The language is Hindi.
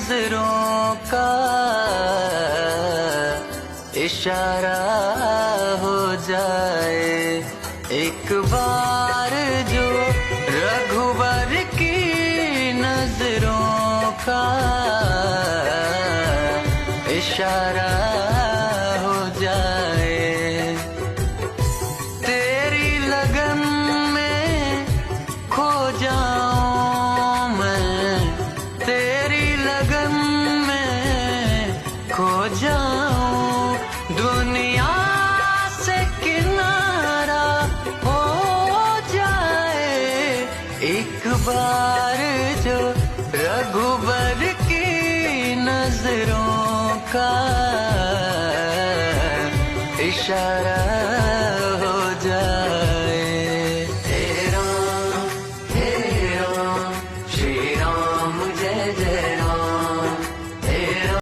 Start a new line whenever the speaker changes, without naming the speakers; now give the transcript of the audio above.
नजरों का इशारा हो जाए। एक बार जो रघुवर की नजरों का इशारा हो जाए। तेरी लगन में खो जाऊं मैं, तेरी लगन में खो जाऊं, दुनिया से किनारा हो जाए। एक बार जो रघुवर की नजरों का इशारा